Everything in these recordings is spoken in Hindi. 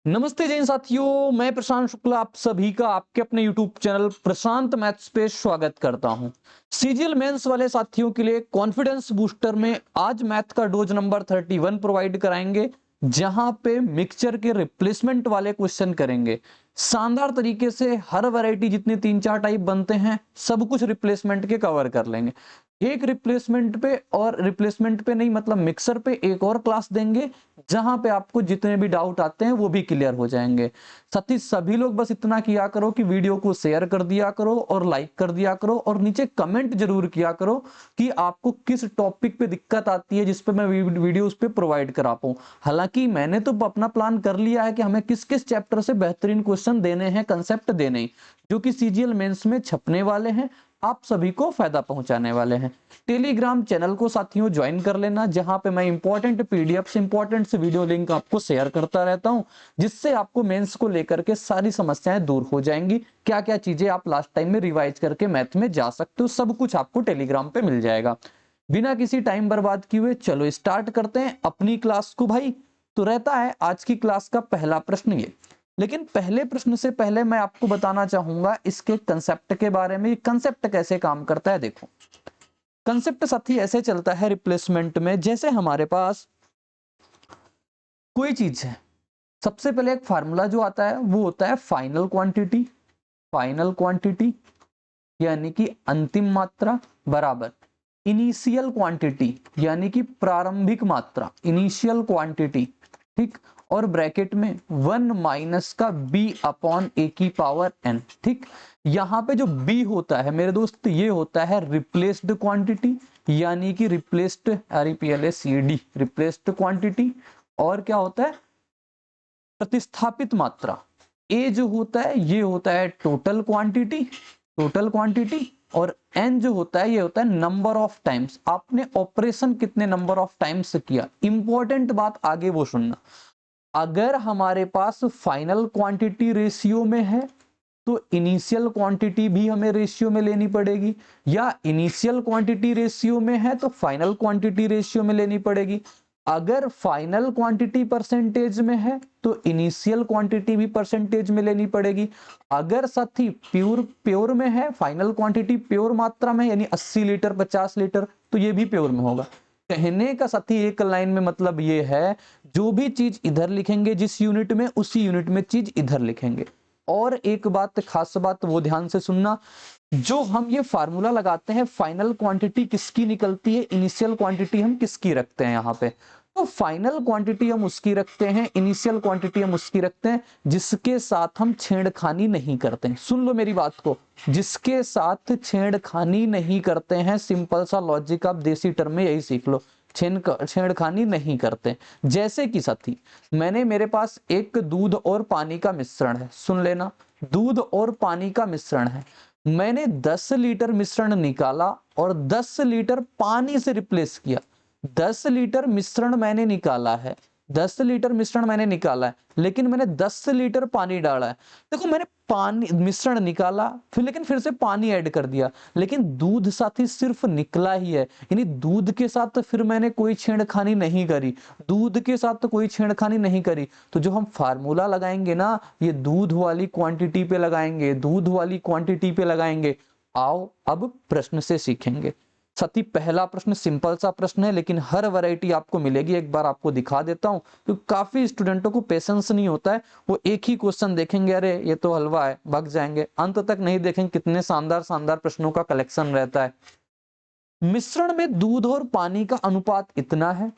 नमस्ते जैन साथियों, मैं प्रशांत शुक्ला आप सभी का आपके अपने यूट्यूब चैनल प्रशांत मैथ्स पे स्वागत करता हूं। सीजीएल मेंस वाले साथियों के लिए कॉन्फिडेंस बूस्टर में आज मैथ का डोज नंबर 31 प्रोवाइड कराएंगे, जहां पे मिक्सचर के रिप्लेसमेंट वाले क्वेश्चन करेंगे। शानदार तरीके से हर वैरायटी जितने 3-4 टाइप बनते हैं सब कुछ रिप्लेसमेंट के कवर कर लेंगे। एक रिप्लेसमेंट पे और रिप्लेसमेंट पे नहीं मतलब मिक्सर पे एक और क्लास देंगे, जहां पे आपको जितने भी डाउट आते हैं वो भी क्लियर हो जाएंगे। साथ ही सभी लोग बस इतना किया करो कि वीडियो को शेयर कर दिया करो और लाइक कर दिया करो और नीचे कमेंट जरूर किया करो कि आपको किस टॉपिक पे दिक्कत आती है जिस पे मैं वीडियो उस पे प्रोवाइड करा पाऊं। हालांकि मैंने तो अपना प्लान कर लिया है कि हमें किस किस चैप्टर से बेहतरीन क्वेश्चन देने हैं, कंसेप्ट देने हैं, जो कि सीजीएल मेंस में छपने वाले हैं, आप सभी को फायदा पहुंचाने वाले हैं। टेलीग्राम चैनल को साथियों ज्वाइन कर लेना, जहां पे मैं इंपॉर्टेंट पीडीएफ इंपॉर्टेंट से वीडियो लिंक आपको शेयर करता रहता हूं, जिससे आपको मेंस को लेकर के सारी समस्याएं दूर हो जाएंगी। क्या क्या चीजें आप लास्ट टाइम में रिवाइज करके मैथ में जा सकते हो, सब कुछ आपको टेलीग्राम पे मिल जाएगा। बिना किसी टाइम बर्बाद किए चलो स्टार्ट करते हैं अपनी क्लास को भाई। तो रहता है आज की क्लास का पहला प्रश्न ये, लेकिन पहले प्रश्न से पहले मैं आपको बताना चाहूंगा इसके कंसेप्ट के बारे में। कंसेप्ट कैसे काम करता है देखो। कंसेप्ट साथी ऐसे चलता है रिप्लेसमेंट में, जैसे हमारे पास कोई चीज है, सबसे पहले एक फार्मूला जो आता है वो होता है फाइनल क्वांटिटी। फाइनल क्वांटिटी यानी कि अंतिम मात्रा बराबर इनिशियल क्वांटिटी यानी कि प्रारंभिक मात्रा, इनिशियल क्वांटिटी, ठीक। और ब्रैकेट में 1 माइनस का b अपॉन ए की पावर n, ठीक। यहां पे जो b होता है मेरे दोस्त ये होता है रिप्लेस्ड क्वांटिटी यानी कि रिप्लेस्ड REPLACD रिप्लेस्ड क्वांटिटी। और क्या होता है प्रतिस्थापित मात्रा। a जो होता है ये होता है टोटल क्वांटिटी, टोटल क्वांटिटी। और n जो होता है ये होता है नंबर ऑफ टाइम्स, आपने ऑपरेशन कितने नंबर ऑफ टाइम्स किया। इंपॉर्टेंट बात आगे वो सुनना, अगर हमारे पास फाइनल क्वांटिटी रेशियो में है तो इनिशियल क्वांटिटी भी हमें रेशियो में लेनी पड़ेगी, या इनिशियल क्वांटिटी रेशियो में है तो फाइनल क्वांटिटी रेशियो में लेनी पड़ेगी। अगर फाइनल क्वांटिटी परसेंटेज में है तो इनिशियल क्वांटिटी भी परसेंटेज में लेनी पड़ेगी। अगर साथी प्योर में है, फाइनल क्वांटिटी प्योर मात्रा में यानी 80 लीटर 50 लीटर, तो ये भी प्योर में होगा। कहने का साथी एक लाइन में मतलब ये है, जो भी चीज इधर लिखेंगे जिस यूनिट में, उसी यूनिट में चीज इधर लिखेंगे। और एक बात खास बात वो ध्यान से सुनना, जो हम ये फार्मूला लगाते हैं फाइनल क्वांटिटी किसकी निकलती है, इनिशियल क्वांटिटी हम किसकी रखते हैं यहाँ पे। तो फाइनल क्वांटिटी हम उसकी रखते हैं, इनिशियल क्वांटिटी हम उसकी रखते हैं जिसके साथ हम छेड़खानी नहीं करते हैं। सुन लो मेरी बात को, जिसके साथ छेड़खानी नहीं करते हैं। सिंपल सा लॉजिक आप देसी टर्म में यही सीख लो, छेड़खानी नहीं करते। जैसे कि साथी मेरे पास एक दूध और पानी का मिश्रण है, सुन लेना, दूध और पानी का मिश्रण है। मैंने 10 लीटर मिश्रण निकाला और 10 लीटर पानी से रिप्लेस किया। 10 लीटर मिश्रण मैंने निकाला है, 10 लीटर मिश्रण मैंने निकाला है, लेकिन मैंने 10 लीटर पानी डाला है। देखो मैंने पानी मिश्रण निकाला लेकिन फिर से पानी ऐड कर दिया, लेकिन दूध साथी सिर्फ निकला ही है, यानी दूध के साथ तो फिर मैंने कोई छेड़खानी नहीं करी, दूध के साथ तो कोई छेड़खानी नहीं करी। तो जो हम फार्मूला लगाएंगे ना, ये दूध वाली क्वांटिटी पे लगाएंगे, दूध वाली क्वांटिटी पे लगाएंगे। आओ अब प्रश्न से सीखेंगे। साथी पहला प्रश्न सिंपल सा प्रश्न है, लेकिन हर वैरायटी आपको मिलेगी। एक बार आपको दिखा देता हूं, तो काफी स्टूडेंटों को पेशेंस नहीं होता है, वो एक ही क्वेश्चन देखेंगे, अरे ये तो हलवा है, भाग जाएंगे, अंत तक नहीं देखेंगे। कितने शानदार शानदार प्रश्नों का कलेक्शन रहता है। मिश्रण में दूध और पानी का अनुपात इतना है,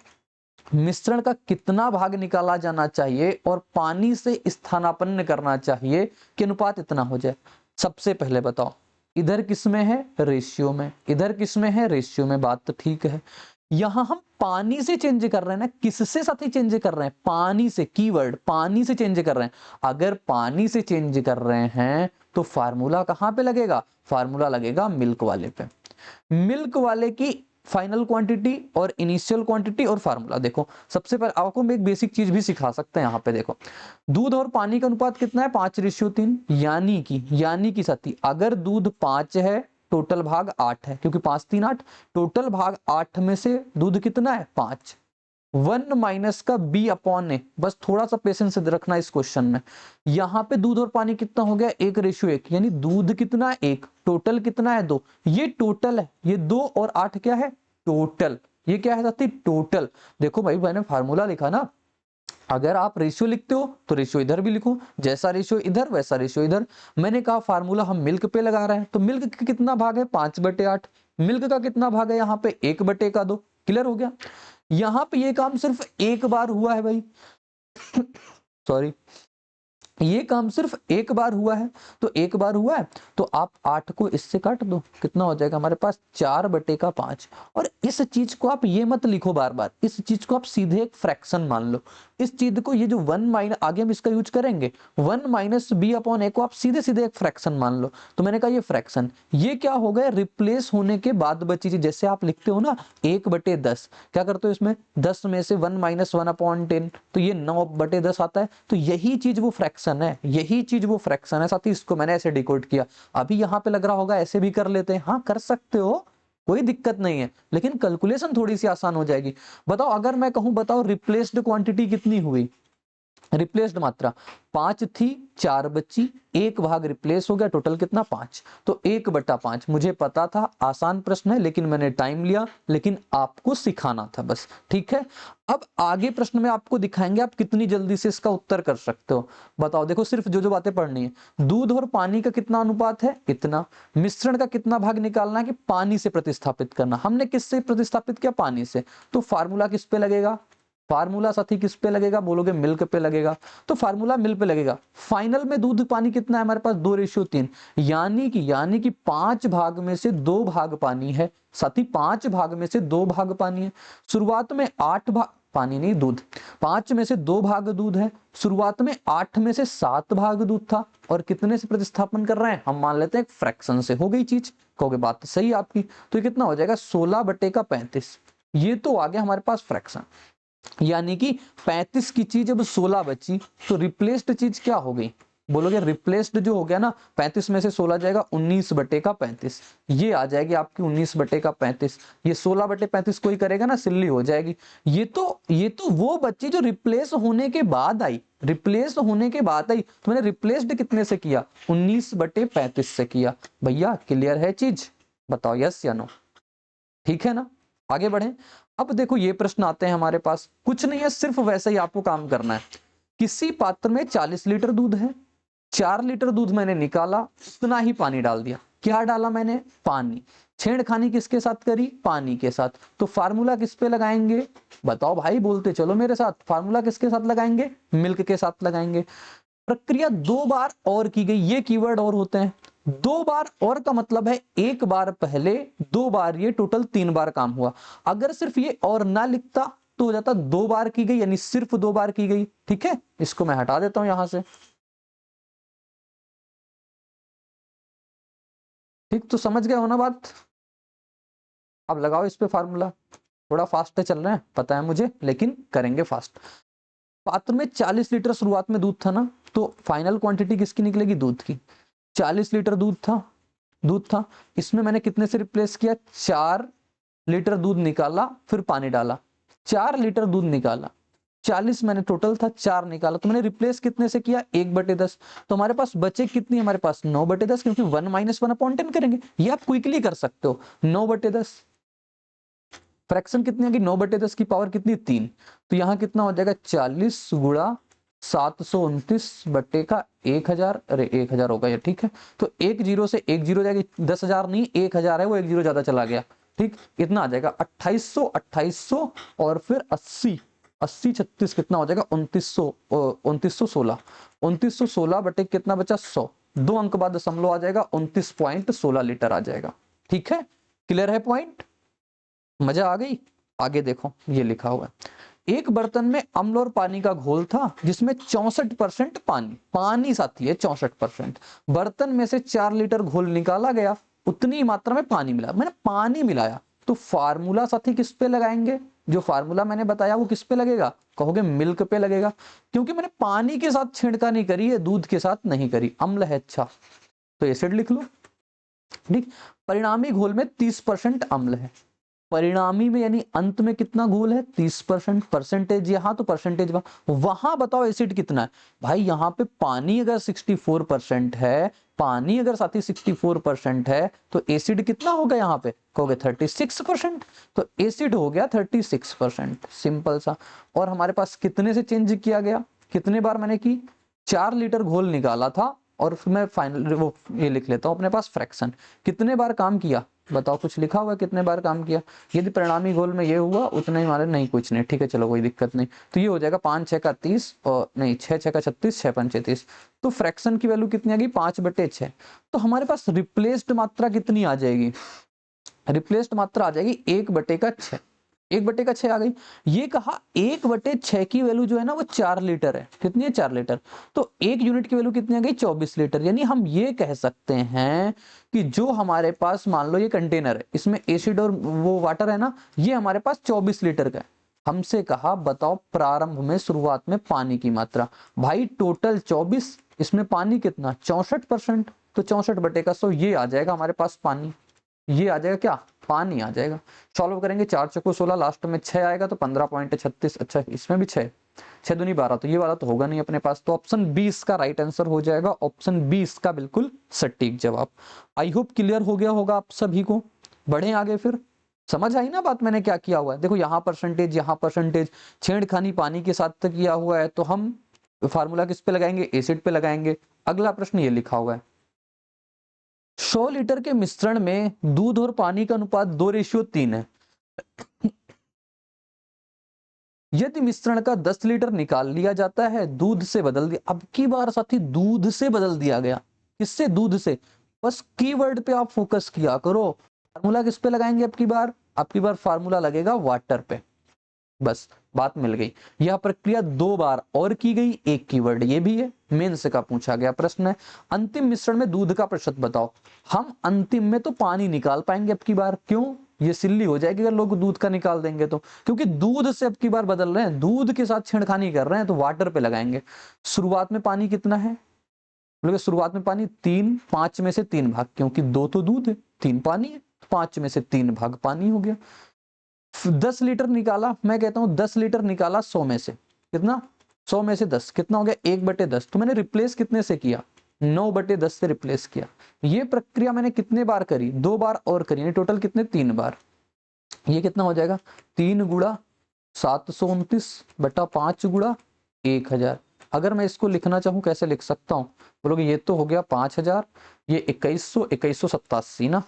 मिश्रण का कितना भाग निकाला जाना चाहिए और पानी से स्थानापन्न करना चाहिए कि अनुपात इतना हो जाए। सबसे पहले बताओ, इधर किस में है, रेशियो में, इधर किस में है, रेशियो में। बात तो ठीक है, यहां हम पानी से चेंज कर रहे हैं ना, किससे साथी चेंज कर रहे हैं, पानी से। कीवर्ड पानी से चेंज कर रहे हैं। अगर पानी से चेंज कर रहे हैं तो फार्मूला कहां पे लगेगा, फार्मूला लगेगा मिल्क वाले पे। मिल्क वाले की फाइनल क्वांटिटी और इनिशियल क्वांटिटी और फार्मूला देखो। सबसे पहले आपको मैं एक बेसिक चीज भी सिखा सकते हैं यहाँ पे, देखो दूध और पानी का अनुपात कितना है, 5:3, यानी कि साथी अगर दूध 5 है, टोटल भाग 8 है, क्योंकि 5 3 8, टोटल भाग 8 में से दूध कितना है, 5। 1 माइनस का b अपॉन ए। बस थोड़ा सा पेशेंस रखना इस क्वेश्चन में। यहाँ पे दूध और पानी कितना हो गया, 1:1, यानी दूध कितना है 1, टोटल कितना है 2, ये टोटल है, ये 2 और 8 क्या है टोटल, ये क्या है साथी टोटल। देखो भाई मैंने फार्मूला लिखा ना, अगर आप रेशियो लिखते हो तो रेशियो इधर भी लिखो, जैसा रेशियो इधर वैसा रेशियो इधर। मैंने कहा फार्मूला हम मिल्क पे लगा रहे हैं, तो मिल्क का कितना भाग है 5/8, मिल्क का कितना भाग है यहाँ पे 1/2। क्लियर हो गया। यहाँ पे ये काम सिर्फ एक बार हुआ है भाई सॉरी, ये काम सिर्फ एक बार हुआ है, तो एक बार हुआ है तो आप 8 को इससे काट दो, कितना हो जाएगा हमारे पास 4/5। और इस चीज को आप ये मत लिखो बार बार, इस चीज को आप सीधे एक फ्रैक्शन मान लो। इस चीज को, ये जो 1 माइनस, आगे हम इसका यूज करेंगे, 1 माइनस b अपॉन ए को आप सीधे सीधे एक फ्रैक्शन मान लो। तो मैंने कहा ये फ्रैक्शन, ये क्या हो गया रिप्लेस होने के बाद बची चीज। जैसे आप लिखते हो ना 1/10, क्या करते हो इसमें 10 में से 1 माइनस 1/10, तो ये 9/10 आता है। तो यही चीज वो फ्रैक्शन है, यही चीज वो फ्रैक्शन है साथी। इसको मैंने ऐसे डिकोड किया। अभी यहाँ पे लग रहा होगा ऐसे भी कर लेते हैं, हाँ कर सकते हो, कोई दिक्कत नहीं है, लेकिन कैलकुलेशन थोड़ी सी आसान हो जाएगी। बताओ अगर मैं कहूं, बताओ रिप्लेस्ड क्वांटिटी कितनी हुई, रिप्लेस्ड मात्रा 5 थी, 4 बची, एक भाग रिप्लेस हो गया, टोटल कितना 5, तो 1/5। मुझे पता था आसान प्रश्न है, लेकिन मैंने टाइम लिया, लेकिन आपको सिखाना था बस, ठीक है। अब आगे प्रश्न में आपको दिखाएंगे आप कितनी जल्दी से इसका उत्तर कर सकते हो। बताओ, देखो सिर्फ जो जो बातें पढ़नी है, दूध और पानी का कितना अनुपात है इतना, मिश्रण का कितना भाग निकालना है कि पानी से प्रतिस्थापित करना, हमने किससे प्रतिस्थापित किया पानी से, तो फार्मूला किस पे लगेगा, फार्मूला साथी किस पे लगेगा, बोलोगे मिल्क पे लगेगा, तो फार्मूला मिल्क पे लगेगा। फाइनल में दूध पानी कितना है हमारे पास 2:3, यानी कि 5 भाग में से 2 भाग पानी है साथी, 5 भाग में से 2 भाग पानी है। शुरुआत में 8 भाग पानी नहीं दूध, 5 में से 2 भाग दूध है, शुरुआत में 8 में से 7 भाग दूध था, और कितने से प्रतिस्थापन कर रहे हैं हम, मान लेते हैं एक फ्रैक्शन से। हो गई चीज, कहोगे बात तो सही आपकी, तो ये कितना हो जाएगा 16/35। ये तो आ गया हमारे पास फ्रैक्शन, यानी कि 35 की चीज अब 16 बची, तो रिप्लेस्ड चीज क्या हो गई, बोलोगे रिप्लेस्ड जो हो गया ना, 35 में से 16 जाएगा 19/35, ये आ जाएगी आपकी 19/35। ये 16/35 कोई करेगा ना, सिल्ली हो जाएगी। ये तो वो बच्ची जो रिप्लेस होने के बाद आई, रिप्लेस होने के बाद आई, तो मैंने रिप्लेस्ड कितने से किया 19/35 से किया। भैया क्लियर है चीज, बताओ यस या नो, ठीक है ना। आगे बढ़े। अब देखो ये प्रश्न आते हैं हमारे पास, कुछ नहीं है, सिर्फ वैसे ही आपको काम करना है। किसी पात्र में 40 लीटर दूध है, 4 लीटर दूध मैंने निकाला, उतना ही पानी डाल दिया। क्या डाला मैंने, पानी। छेड़खानी किसके साथ करी, पानी के साथ। तो फार्मूला किस पे लगाएंगे, बताओ भाई, बोलते चलो मेरे साथ, फार्मूला किसके साथ लगाएंगे, मिल्क के साथ लगाएंगे। प्रक्रिया 2 बार और की गई, ये कीवर्ड और होते हैं। 2 बार और का मतलब है 1 बार पहले, 2 बार, ये टोटल 3 बार काम हुआ। अगर सिर्फ ये और ना लिखता तो हो जाता 2 बार की गई, यानी सिर्फ 2 बार की गई, ठीक है। इसको मैं हटा देता हूं यहां से, ठीक, तो समझ गए हो ना बात। अब लगाओ इस पे फार्मूला, थोड़ा फास्ट चल रहा है पता है मुझे, लेकिन करेंगे फास्ट। पात्र में 40 लीटर शुरुआत में दूध था ना, तो फाइनल क्वांटिटी किसकी निकलेगी, दूध की। 40 लीटर दूध था, इसमें मैंने कितने से रिप्लेस किया, 4 लीटर दूध निकाला, फिर पानी डाला, 4 लीटर दूध निकाला, 40 मैंने टोटल था, 4 निकाला, तो मैंने रिप्लेस कितने से किया 1/10। तो हमारे पास बचे कितनी, हमारे पास 9/10, क्योंकि 1 माइनस 1/10 करेंगे, ये आप क्विकली कर सकते हो। 9/10 फ्रैक्शन कितनी होगी, 9/10 की पावर कितनी 3, तो यहाँ कितना हो जाएगा 40 गुणा 729 बट्टे का 1000, अरे 1000 होगा ये, ठीक है। तो 1 0 से 1 0 जाएगी, 10,000 नहीं 1000 है, वो 1 0 ज्यादा चला गया, ठीक। इतना आ जाएगा 2800 और फिर 80 80 36 कितना हो जाएगा 2916 2916 बटे कितना बचा 100, 2 अंक बाद दशमलव आ जाएगा 29.16 लीटर आ जाएगा, ठीक है। क्लियर है पॉइंट, मजा आ गई। आगे देखो ये लिखा हुआ है, एक बर्तन में अम्ल और पानी का घोल था जिसमें 64% पानी साथी है 64%। बर्तन में से 4 लीटर घोल निकाला गया, उतनी मात्रा में पानी मिला, मैंने पानी मिलाया, तो फार्मूला साथी किस पे लगाएंगे, जो फार्मूला मैंने बताया वो किस पे लगेगा, कहोगे मिल्क पे लगेगा, क्योंकि मैंने पानी के साथ छिड़कानी करी है, दूध के साथ नहीं करी, अम्ल है, अच्छा तो एसिड लिख लो, ठीक। परिणामी घोल में 30% अम्ल है, परिणामी में यानी अंत में कितना घोल है 30%, परसेंटेज यहाँ तो परसेंटेज वहां बताओ एसिड कितना है। भाई यहाँ पे पानी अगर 64% है, पानी अगर साथी 64% है तो एसिड कितना होगा यहाँ पे कहोगे 36%, तो एसिड हो गया 36%, सिंपल सा। और हमारे पास कितने से चेंज किया गया, कितने बार मैंने की 4 लीटर घोल निकाला था, और फिर मैं फाइनल वो ये लिख लेता हूँ अपने पास फ्रैक्शन, कितने बार काम किया बताओ, कुछ लिखा हुआ है कितने बार काम किया, यदि परिणामी घोल में ये हुआ उतना ही मारे, नहीं कुछ नहीं, ठीक है चलो कोई दिक्कत नहीं। तो ये हो जाएगा 5 6 का 30 और नहीं 6 6 का 36, 6 5 30, तो फ्रैक्शन की वैल्यू कितनी आ गई 5/6। तो हमारे पास रिप्लेस्ड मात्रा कितनी आ जाएगी, रिप्लेस्ड मात्रा आ जाएगी 1/6, 1/6 आ गई। ये कहा 1/6 की वैल्यू जो है ना वो 4 लीटर है, कितनी है 4 लीटर, तो 1 यूनिट की वैल्यू कितनी आ गई 24 लीटर। यानी हम ये कह सकते हैं कि जो हमारे पास मान लो ये कंटेनर है, इसमें एसिड और वो वाटर है ना, ये हमारे पास 24 लीटर का है। हमसे कहा बताओ प्रारंभ में शुरुआत में पानी की मात्रा, भाई टोटल 24, इसमें पानी कितना 64%, तो 64/100 ये आ जाएगा हमारे पास पानी, ये आ जाएगा क्या पानी आ जाएगा। सॉल्व करेंगे 4 चौको 16, लास्ट में 6 आएगा तो 15.36, अच्छा इसमें भी 6, 6 दूनी 12, तो ये वाला तो होगा नहीं अपने पास, तो ऑप्शन 20 का राइट आंसर हो जाएगा, ऑप्शन 20 का बिल्कुल सटीक जवाब। आई होप क्लियर हो गया होगा आप सभी को। बढ़े आगे फिर, समझ आई ना बात मैंने क्या किया हुआ है, देखो यहाँ परसेंटेज छेड़खानी पानी के साथ तक किया हुआ है, तो हम फार्मूला किस पे लगाएंगे एसिड पे लगाएंगे। अगला प्रश्न ये लिखा हुआ है 100 लीटर के मिश्रण में दूध और पानी का अनुपात 2:3 है। यदि मिश्रण का 10 लीटर निकाल लिया जाता है, दूध से बदल दिया, अब की बार साथी दूध से बदल दिया गया, किससे दूध से, बस कीवर्ड पे आप फोकस किया करो। फार्मूला किस पे लगाएंगे आपकी बार फार्मूला लगेगा वाटर पे, बस बात मिल गई। यह प्रक्रिया 2 बार और की गई, एक कीवर्ड ये भी है, मेंस का पूछा गया प्रश्न है। अंतिम मिश्रण में दूध का प्रतिशत बताओ, हम अंतिम में तो पानी निकाल पाएंगे अब की बार, क्यों ये सिल्ली हो जाएगी अगर लोग दूध का निकाल देंगे तो, क्योंकि दूध से अब की बार बदल रहे हैं, दूध के साथ छेड़खानी कर रहे हैं, तो वाटर पे लगाएंगे। शुरुआत में पानी कितना है, बोले शुरुआत में पानी 3, 5 में से 3 भाग, क्योंकि 2 तो दूध है 3 पानी है, 5 में से 3 भाग पानी हो गया। 10 लीटर निकाला, मैं कहता हूं 10 लीटर निकाला 100 में से, कितना 100 में से 10 कितना हो गया 1/10, तो मैंने रिप्लेस कितने से किया 9/10 से रिप्लेस किया। ये प्रक्रिया मैंने कितने बार करी 2 बार और करी, यानी टोटल कितने 3 बार। ये कितना हो जाएगा 3 गुणा 729/5 गुणा 1000। अगर मैं इसको लिखना चाहूं कैसे लिख सकता हूं, बोलोगे ये तो हो गया 5000, ये 2187 ना,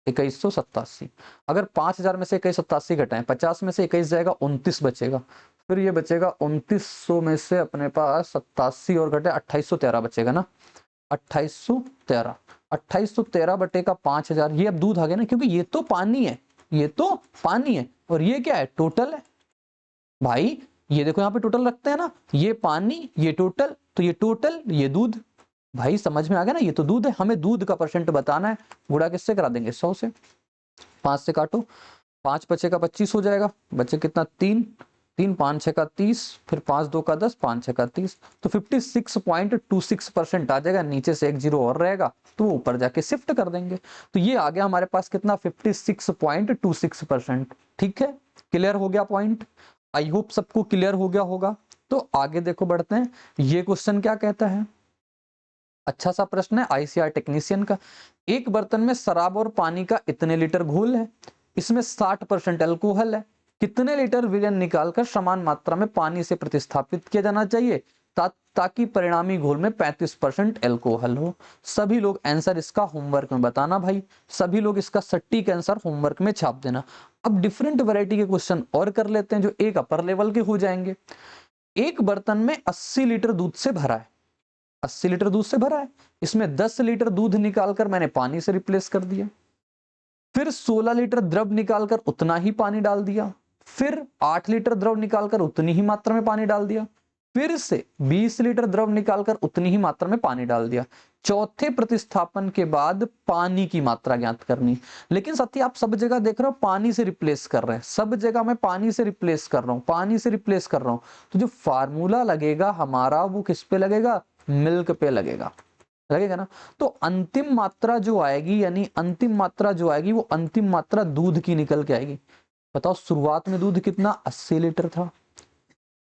2187। अगर 5000 में से 2187 घटाएं, 50 में से 21 जाएगा 29 बचेगा, फिर ये बचेगा 2900 में से अपने पास 87 और घटे 2813 बचेगा ना, 2813, 2813 बटे का 5000, ये अब दूध आ गया ना, क्योंकि ये तो पानी है, ये तो पानी है और ये क्या है टोटल है। भाई ये देखो यहाँ पे टोटल रखते हैं ना, ये पानी ये टोटल, तो ये टोटल ये दूध, भाई समझ में आ गया ना, ये तो दूध है, हमें दूध का परसेंट बताना है। गुणा किससे करा देंगे 100 से, 5 से काटो, 5 बचे का 25 हो जाएगा, बचे कितना 3, 3 5 6 का 30, फिर 5 2 का 10, 5 6 का 30, तो 56.26% आ जाएगा, नीचे से एक जीरो और रहेगा तो वो ऊपर जाके शिफ्ट कर देंगे, तो ये आ गया हमारे पास कितना 56.26%। ठीक है, क्लियर हो गया पॉइंट, आई होप सबको क्लियर हो गया होगा। तो आगे देखो बढ़ते हैं, ये क्वेश्चन क्या कहता है, अच्छा सा प्रश्न है आईसीआर टेक्नीशियन का। एक बर्तन में शराब और पानी का इतने लीटर घोल है, इसमें 60% अल्कोहल है, कितने लीटर विलयन निकालकर समान मात्रा में पानी से प्रतिस्थापित किया जाना चाहिए ताकि परिणामी घोल में 35% अल्कोहल हो। सभी लोग आंसर इसका होमवर्क में बताना भाई, सभी लोग इसका सटीक आंसर होमवर्क में छाप देना। अब डिफरेंट वैरायटी के क्वेश्चन और कर लेते हैं जो एक अपर लेवल के हो जाएंगे। एक बर्तन में 80 लीटर दूध से भरा है, 80 लीटर दूध से भरा है, इसमें 10 लीटर दूध निकालकर मैंने पानी से रिप्लेस कर दिया, फिर 16 लीटर द्रव निकालकर उतना ही पानी डाल दिया, फिर 8 लीटर द्रव निकालकर उतनी ही मात्रा में पानी डाल दिया, फिर से 20 लीटर द्रव निकालकर उतनी ही मात्रा में पानी डाल दिया। चौथे प्रतिस्थापन के बाद पानी की मात्रा ज्ञात करनी। लेकिन साथी आप सब जगह देख रहे हो पानी से रिप्लेस कर रहे हैं, सब जगह मैं पानी से रिप्लेस कर रहा हूं, पानी से रिप्लेस कर रहा हूं, तो जो फार्मूला लगेगा हमारा वो किस पे लगेगा मिल्क पे लगेगा। लगेगा ना। तो अंतिम मात्रा जो आएगी, यानी अंतिम मात्रा जो आएगी वो अंतिम मात्रा दूध की निकल के आएगी। बताओ शुरुआत में दूध कितना 80 लीटर था,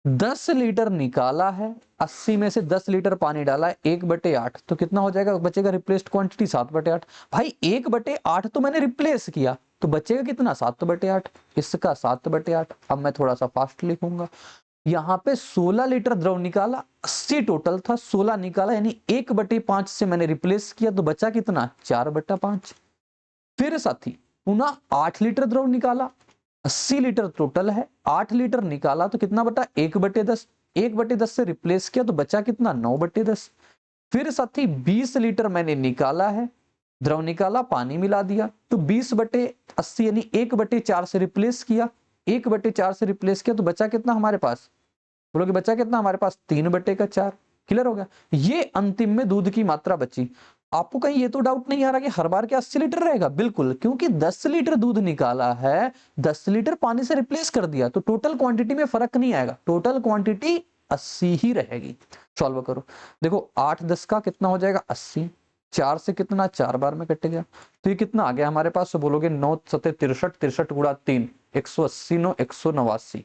10 लीटर निकाला है, 80 में से 10 लीटर पानी डाला है, 1/8, तो कितना हो जाएगा, बचेगा रिप्लेस्ड क्वांटिटी 7/8। भाई 1/8 तो मैंने रिप्लेस किया, तो बचेगा कितना 7/8, इसका 7/8। अब मैं थोड़ा सा फास्ट लिखूंगा, यहाँ पे 16 लीटर द्रव निकाला, 80 टोटल था, 16 निकाला, यानी 1/5 से मैंने रिप्लेस किया, तो बचा कितना 4/5। फिर साथी पुनः 8 लीटर द्रव निकाला, 80 लीटर टोटल है, 8 लीटर निकाला तो कितना बटा 1/10, 1/10 से रिप्लेस किया तो बचा कितना 9/10। फिर साथी 20 लीटर मैंने निकाला है, द्रव निकाला, पानी मिला दिया, तो 20/80 यानी 1/4 से रिप्लेस किया, 1/4 से रिप्लेस किया तो बचा कितना हमारे पास, बोलोगे बचा कितना हमारे पास 3/4। क्लियर हो गया। ये अंतिम में दूध की मात्रा बची। आपको कहीं ये तो डाउट नहीं आ रहा कि हर बार क्या 80 लीटर रहेगा, बिल्कुल, क्योंकि 10 लीटर दूध निकाला है, 10 लीटर पानी से रिप्लेस कर दिया, तो टोटल क्वांटिटी में फर्क नहीं आएगा, टोटल क्वांटिटी 80 ही रहेगी। सॉल्व करो, देखो 8×10 का कितना हो जाएगा 80, 4 से कितना 4 बार में कट गया, तो ये कितना आ गया हमारे पास, तो बोलोगे 9×7 63, 63 गुणा 3 180, 9 189,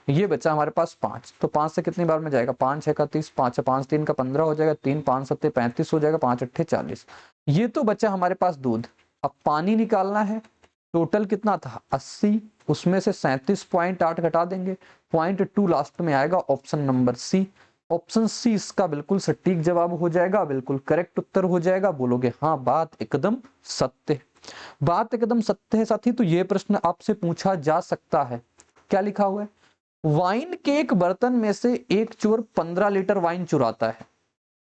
ये बचा हमारे पास 5, तो 5 से कितनी बार में जाएगा, 5 6 का 30, 5 5 3 का 15 हो जाएगा, 3 5 7 35 हो जाएगा, 5 8 40। ये तो बचा हमारे पास दूध। अब पानी निकालना है, टोटल कितना था 80, उसमें से 37.8 घटा देंगे, 0.2 लास्ट में आएगा, option number C. Option C इसका बिल्कुल सटीक जवाब हो जाएगा, बिल्कुल करेक्ट उत्तर हो जाएगा। बोलोगे हाँ बात एकदम सत्य है, बात एकदम सत्य है साथी। तो ये प्रश्न आपसे पूछा जा सकता है, क्या लिखा हुआ है, वाइन के एक बर्तन में से एक चोर 15 लीटर वाइन चुराता है,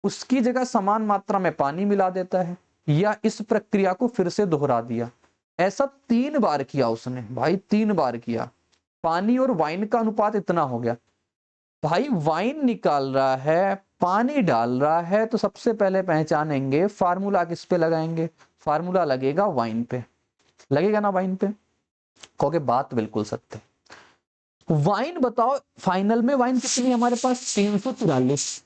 उसकी जगह समान मात्रा में पानी मिला देता है, या इस प्रक्रिया को फिर से दोहरा दिया। ऐसा 3 बार किया उसने, भाई 3 बार किया, पानी और वाइन का अनुपात इतना हो गया। भाई वाइन निकाल रहा है, पानी डाल रहा है, तो सबसे पहले पहचानेंगे फार्मूला किस पे लगाएंगे, फार्मूला लगेगा वाइन पे, लगेगा ना वाइन पे। कहोगे बात बिल्कुल सत्य। वाइन बताओ, फाइनल में वाइन कितनी है हमारे पास 343,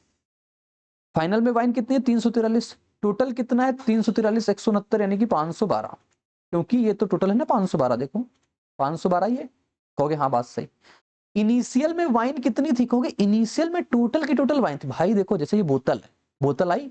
फाइनल में वाइन कितनी है 343, टोटल कितना है 343 169 यानी कि 512, क्योंकि ये तो टोटल है ना 512, देखो 512 ये। कहोगे हाँ बात सही। इनिशियल में वाइन कितनी थी, कहोगे इनिशियल में टोटल की टोटल वाइन थी, भाई देखो जैसे ये बोतल है, बोतल आई,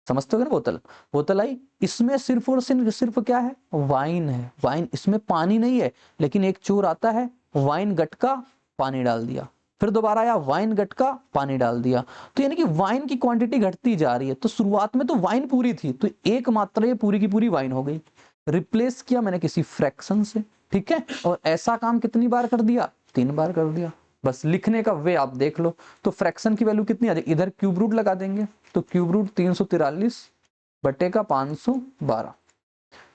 समझते हो ना, बोतल बोतल आई, इसमें सिर्फ और सिर्फ क्या है वाइन है, वाइन, इसमें पानी नहीं है, लेकिन एक चोर आता है, वाइन गटका पानी डाल दिया, फिर दोबारा आया वाइन गटका पानी डाल दिया, तो यानी कि वाइन की क्वांटिटी घटती जा रही है। तो शुरुआत में तो वाइन पूरी थी, तो एक मात्रा ये पूरी की पूरी वाइन हो गई, रिप्लेस किया मैंने किसी फ्रैक्शन से, ठीक है, और ऐसा काम कितनी बार कर दिया 3 बार कर दिया। बस लिखने का वे आप देख लो, तो फ्रैक्शन की वैल्यू कितनी आ जाएगी, इधर क्यूब रूट लगा देंगे, तो क्यूब रूट 343 बटे का 512,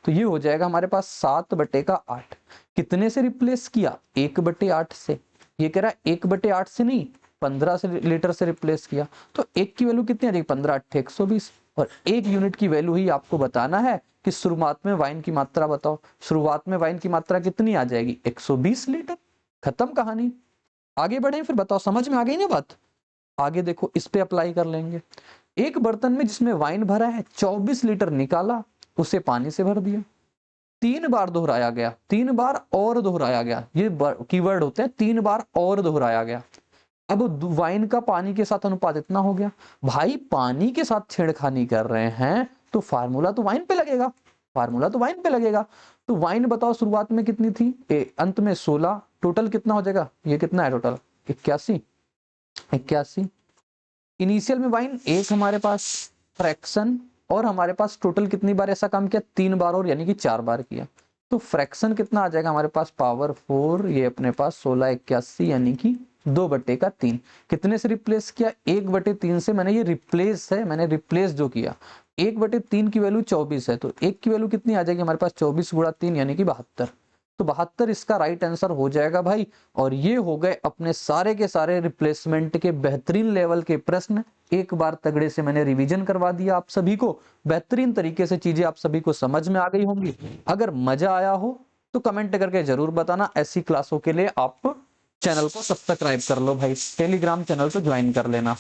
तो ये हो जाएगा हमारे पास 7/8। कितने से रिप्लेस किया 1/8 से, ये कह रहा है 1/8 से नहीं 15 से लीटर से रिप्लेस किया, तो एक की वैल्यू कितनी आ जाएगी 15 8 120, और एक यूनिट की वैल्यू ही आपको बताना है कि शुरुआत में वाइन की मात्रा बताओ, शुरुआत में वाइन की मात्रा कितनी आ जाएगी 120 लीटर, खत्म कहानी। आगे बढ़े फिर, बताओ समझ में आ गई ना बात। आगे देखो इस पे अप्लाई कर लेंगे, एक बर्तन में जिसमें वाइन भरा है 24 लीटर निकाला, उसे पानी से भर दिया, 3 बार दोहराया गया, 3 बार और दोहराया गया, ये कीवर्ड होते हैं 3 बार और दोहराया गया। अब वाइन का पानी के साथ अनुपात इतना हो गया, भाई पानी के साथ छेड़खानी कर रहे हैं तो फार्मूला तो वाइन पे लगेगा, फार्मूला तो वाइन पे लगेगा। तो वाइन बताओ शुरुआत में कितनी थी, अंत में 16, टोटल कितना हो जाएगा, ये कितना है टोटल 81, इनिशियल में वाइन एक हमारे पास फ्रैक्शन, और हमारे पास टोटल कितनी बार ऐसा काम किया 3 बार और, यानी कि 4 बार किया, तो फ्रैक्शन कितना आ जाएगा हमारे पास पावर 4, ये अपने पास 16 81 यानी कि 2/3। कितने से रिप्लेस किया 1/3 से, मैंने ये रिप्लेस है, मैंने रिप्लेस जो किया 1/3 की वैल्यू 24 है, तो एक की वैल्यू कितनी आ जाएगी हमारे पास 24 गुणा 3 यानी कि 72, तो 72 इसका राइट आंसर हो जाएगा भाई। और ये हो गए अपने सारे के सारे रिप्लेसमेंट के बेहतरीन लेवल के प्रश्न। एक बार तगड़े से मैंने रिवीजन करवा दिया आप सभी को, बेहतरीन तरीके से चीजें आप सभी को समझ में आ गई होंगी। अगर मजा आया हो तो कमेंट करके जरूर बताना। ऐसी क्लासों के लिए आप चैनल को सब्सक्राइब कर लो भाई, टेलीग्राम चैनल को ज्वाइन कर लेना।